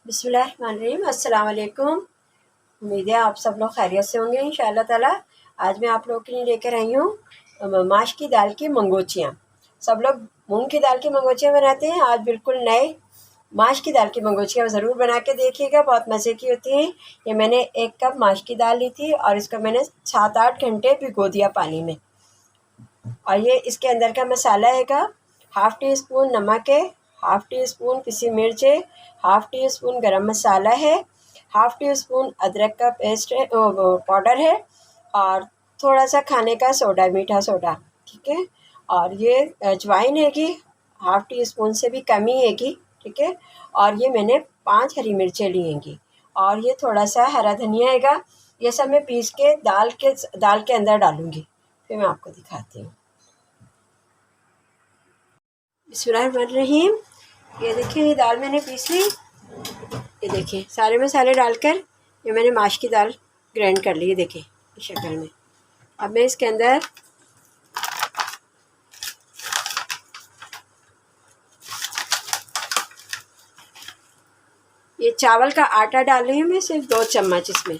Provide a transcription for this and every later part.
बिस्मिल्लाहिर्रहमानिर्रहीम। अस्सलाम वालेकुम। उम्मीद है आप सब लोग खैरियत से होंगे इंशाअल्लाह ताला। आज मैं आप लोगों के लिए लेकर आई हूँ माश की दाल की मंगोचियाँ। सब लोग मूंग की दाल की मंगोचियाँ बनाते हैं, आज बिल्कुल नए माश की दाल की मंगोचियाँ ज़रूर बना के देखिएगा, बहुत मज़े की होती हैं। ये मैंने 1 कप माश की दाल ली थी और इसको मैंने 7-8 घंटे भिगो दिया पानी में। और ये इसके अंदर का मसाला हैगा, हाफ़ टी स्पून नमक है, हाफ़ टी स्पून पिसी मिर्च है, हाफ़ टी स्पून गरम मसाला है, हाफ़ टी स्पून अदरक का पेस्ट है, पाउडर है, और थोड़ा सा खाने का सोडा, मीठा सोडा, ठीक है। और ये अजवाइन हैगी, हाफ़ टी स्पून से भी कम ही हैगी, ठीक है। और ये मैंने 5 हरी मिर्चें ली हैंगी, और ये थोड़ा सा हरा धनिया हैगा। ये सब मैं पीस के दाल के अंदर डालूँगी, फिर मैं आपको दिखाती हूँ। बिस्मिल्लाहिर्रहमानिर्रहीम। ये देखिए, ये दाल मैंने पीस ली। ये देखिए, सारे मसाले डालकर ये मैंने माश की दाल ग्राइंड कर ली है, देखिए इस शक्ल में। अब मैं इसके अंदर ये चावल का आटा डाल रही हूँ, मैं सिर्फ 2 चम्मच, इसमें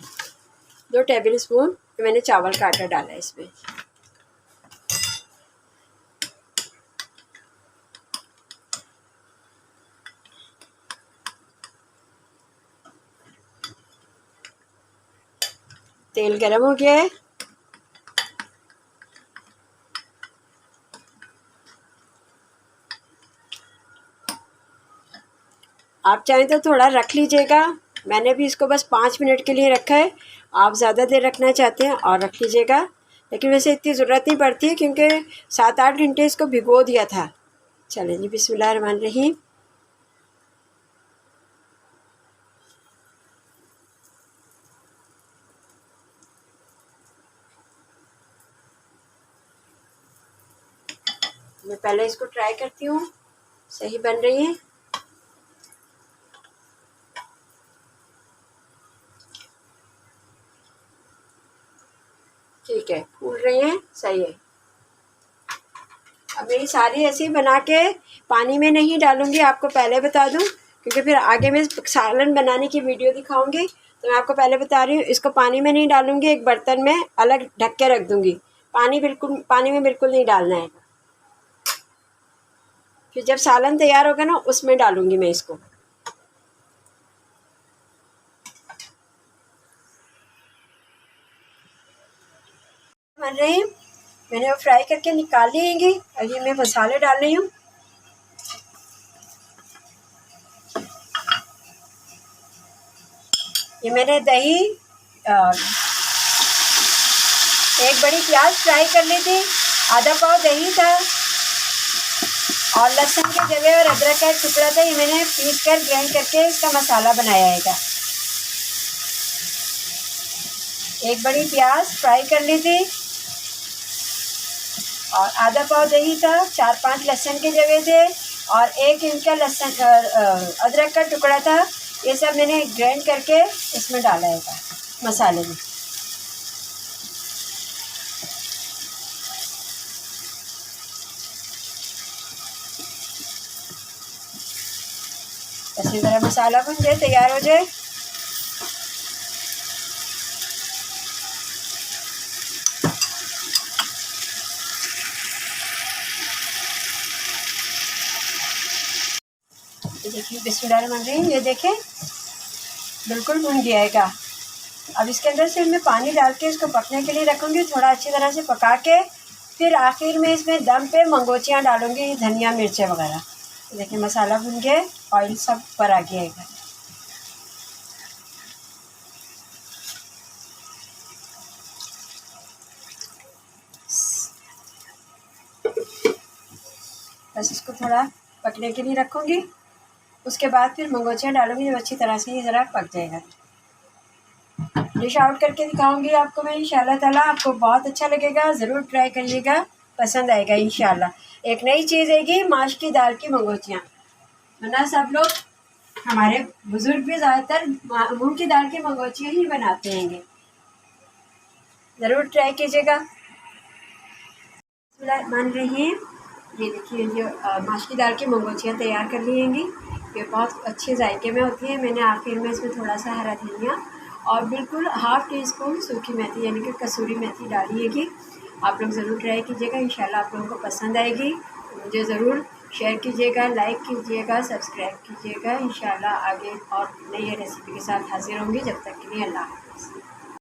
2 टेबल स्पून मैंने चावल का आटा डाला है इसमें। तेल गरम हो गया है। आप चाहें तो थोड़ा रख लीजिएगा, मैंने भी इसको बस 5 मिनट के लिए रखा है। आप ज़्यादा देर रखना चाहते हैं और रख लीजिएगा, लेकिन वैसे इतनी ज़रूरत नहीं पड़ती है क्योंकि 7-8 घंटे इसको भिगो दिया था। चलें जी, बिस्मिल्लाहिर्रहमानिर्रहीम। मैं पहले इसको ट्राई करती हूँ, सही बन रही है। ठीक है, फूल रही हैं, सही है। अब मेरी सारी ऐसी बना के पानी में नहीं डालूंगी, आपको पहले बता दूं, क्योंकि फिर आगे मैं सालन बनाने की वीडियो दिखाऊंगी। तो मैं आपको पहले बता रही हूँ, इसको पानी में नहीं डालूंगी, एक बर्तन में अलग ढक के रख दूंगी। पानी में बिल्कुल नहीं डालना है। फिर जब सालन तैयार होगा ना, उसमें डालूंगी मैं इसको। बन रही हूँ, मैंने वो फ्राई करके निकाल लेंगी। अब ये मैं मसाले डाल रही हूँ। ये मैंने दही, 1 बड़ी प्याज फ्राई कर ली थी, आधा पाव दही था, और लहसुन के जवे और अदरक का टुकड़ा था। ये मैंने पीस कर ग्राइंड करके इसका मसाला बनाया है। 1 बड़ी प्याज फ्राई कर ली थी, और आधा पाव दही था, 4-5 लहसुन के जवे थे, और 1 इंच का अदरक का टुकड़ा था। ये सब मैंने ग्राइंड करके इसमें डाला है मसाले में। अच्छी तरह मसाला भुन जाए, तैयार हो जाए। ये देखिए, बिस्मिल्लाहिर्रहमानिर्रहीम, ये देखें बिल्कुल भुन गया है। अब इसके अंदर से मैं पानी डाल के इसको पकने के लिए रखूँगी, थोड़ा अच्छी तरह से पका के फिर आखिर में इसमें दम पे मंगोचियाँ डालूँगी, धनिया मिर्चें वगैरह। देखिए मसाला भुन गया, ऑयल सब ऊपर आ गया है। बस इसको थोड़ा पकने के लिए रखूँगी, उसके बाद फिर मंगोचियाँ डालूँगी जब अच्छी तरह से ये ज़रा पक जाएगा। डिश आउट करके दिखाऊंगी आपको मैं इंशाल्लाह ताला, आपको बहुत अच्छा लगेगा, ज़रूर ट्राई करिएगा, पसंद आएगा इंशाल्लाह। एक नई चीज़ आएगी, माश की दाल की मंगोचियाँ। वरना सब लोग, हमारे बुज़ुर्ग भी ज़्यादातर मूंग की दाल की मंगोचियाँ ही बनाते हैं। ज़रूर ट्राई कीजिएगा। मान रही हैं, ये देखिए, ये माश की दाल की मंगोचियाँ तैयार कर ली हैंगी। ये बहुत अच्छे जायके में होती है। मैंने आखिर में इसमें थोड़ा सा हरा धनिया और बिल्कुल हाफ़ टी स्पून सूखी मेथी यानी कि कसूरी मेथी डालिएगी। आप लोग ज़रूर ट्राई कीजिएगा, इंशाल्लाह आप लोगों को पसंद आएगी। मुझे ज़रूर शेयर कीजिएगा, लाइक कीजिएगा, सब्सक्राइब कीजिएगा। इंशाल्लाह आगे और नई रेसिपी के साथ हाज़िर होंगी। जब तक के लिए अल्लाह हाफ़िज़।